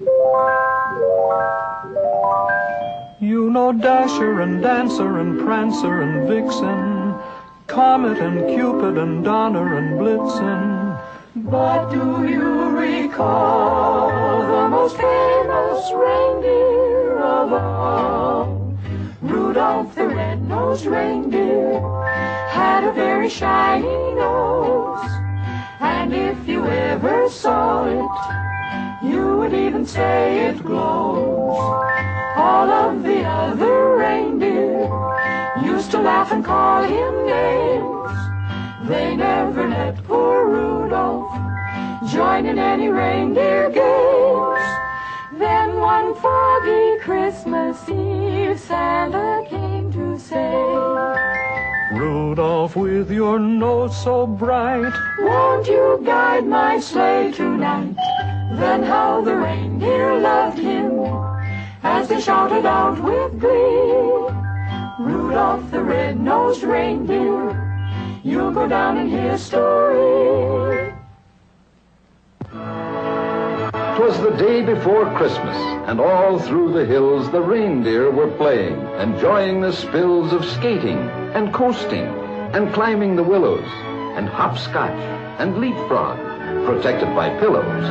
You know Dasher and Dancer and Prancer and Vixen, Comet and Cupid and Donner and Blitzen. But do you recall the most famous reindeer of all? Rudolph the red-nosed reindeer had a very shiny nose, and if you ever saw it, you would even say it glows. All of the other reindeer used to laugh and call him names. They never let poor Rudolph join in any reindeer games. Then one foggy Christmas Eve, Santa came to say, Rudolph, with your nose so bright, won't you guide my sleigh tonight? Then how the reindeer loved him as they shouted out with glee, Rudolph the red-nosed reindeer, you'll go down in history. 'Twas the day before Christmas, and all through the hills the reindeer were playing, enjoying the spills of skating and coasting and climbing the willows and hopscotch and leapfrog, protected by pillows.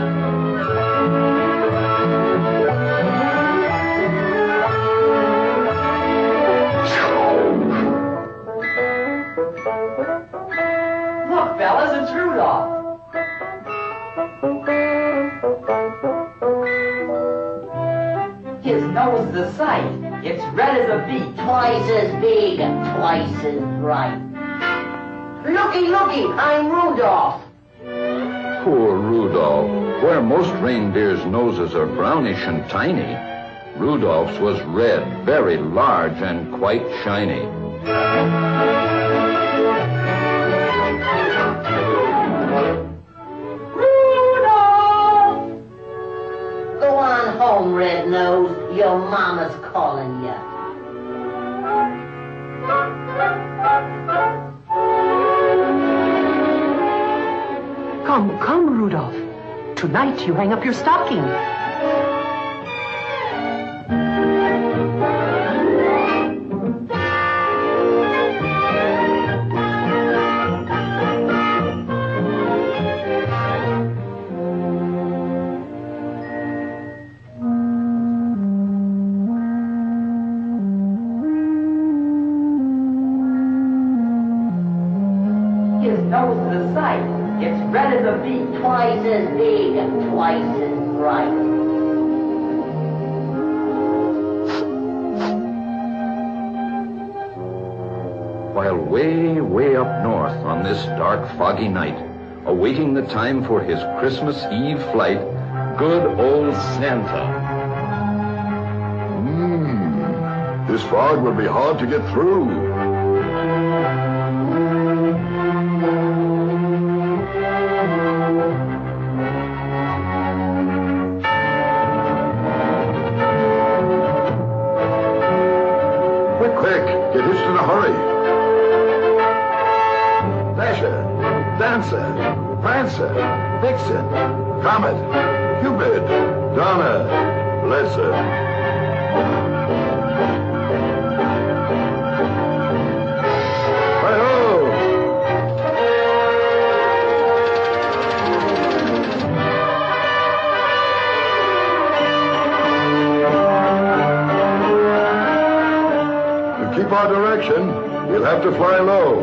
Look, fellas, it's Rudolph. His nose is a sight. It's red as a beet. Twice as big, twice as bright. Looky, looky, I'm Rudolph. Poor Rudolph. Where most reindeers' noses are brownish and tiny, Rudolph's was red, very large, and quite shiny. Rudolph! Go on home, Red Nose. Your mama's calling you. Come, come, Rudolph. Tonight you hang up your stocking. His nose is a sight. It's red as a beet. Twice as big, twice as bright. While way, way up north on this dark, foggy night, awaiting the time for his Christmas Eve flight, good old Santa. This fog will be hard to get through. Quick, get hitched in a hurry. Dasher, Dancer, Prancer, Vixen, Comet, Cupid, Donner, Blitzen. Hi-ho! To keep our direction, we'll have to fly low.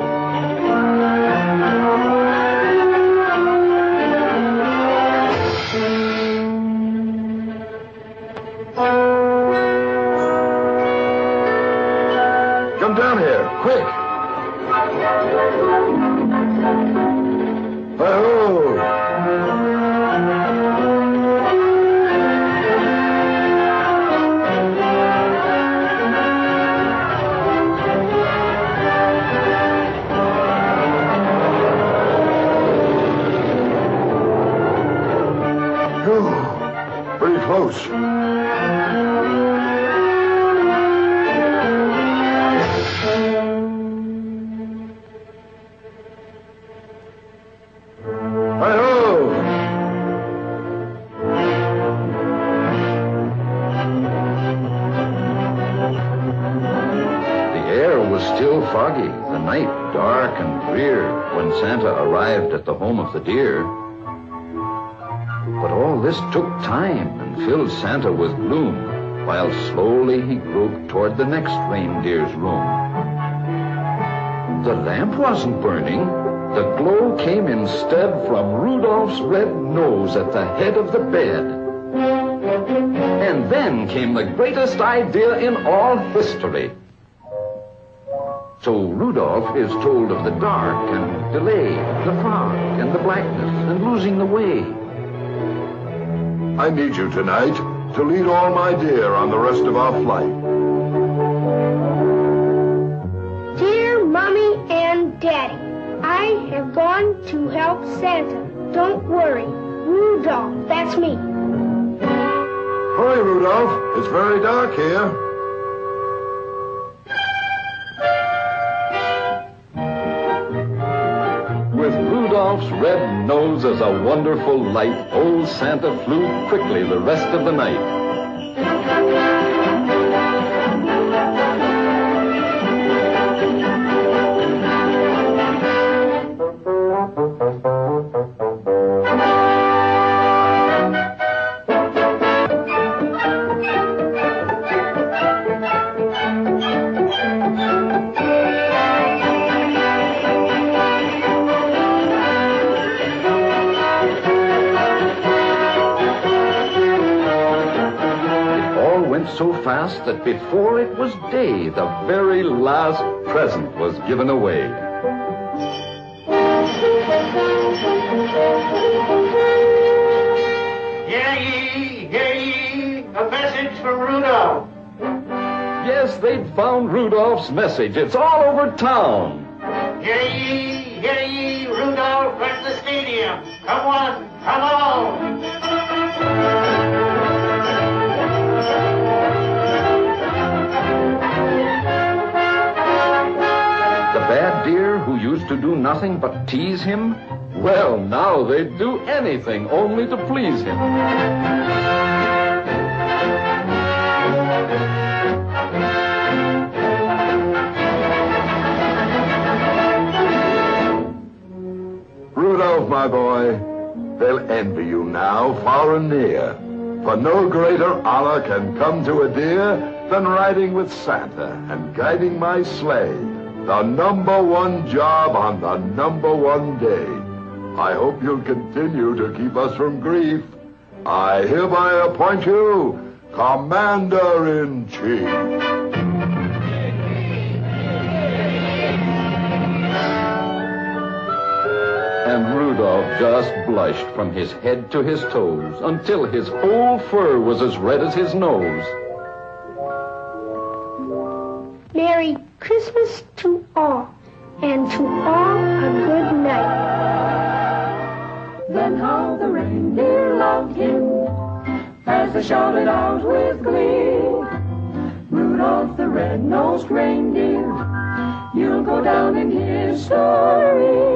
Come down here, quick! Hi-ho! Phew, pretty close. Hi-ho! foggy, the night dark and drear, when Santa arrived at the home of the deer. But all this took time and filled Santa with gloom, while slowly he groped toward the next reindeer's room. The lamp wasn't burning. The glow came instead from Rudolph's red nose at the head of the bed. And then came the greatest idea in all history. So Rudolph is told of the dark and delay, the fog and the blackness and losing the way. I need you tonight to lead all my deer on the rest of our flight. Dear Mommy and Daddy, I have gone to help Santa. Don't worry. Rudolph, that's me. Hurry, Rudolph. It's very dark here. With Rudolph's red nose as a wonderful light, old Santa flew quickly the rest of the night. So fast that before it was day, the very last present was given away. Hear ye, a message from Rudolph. Yes, they'd found Rudolph's message. It's all over town. Hear ye, Rudolph at the stadium. Come on, come on. Bad deer who used to do nothing but tease him? Well, now they'd do anything only to please him. Rudolph, my boy, they'll envy you now, far and near. For no greater honor can come to a deer than riding with Santa and guiding my sleigh. The #1 job on the #1 day. I hope you'll continue to keep us from grief. I hereby appoint you Commander-in-Chief. And Rudolph just blushed from his head to his toes until his whole fur was as red as his nose. Merry Christmas to all, and to all a good night. Then how the reindeer loved him as they shouted out with glee. Rudolph the red-nosed reindeer, you'll go down in history.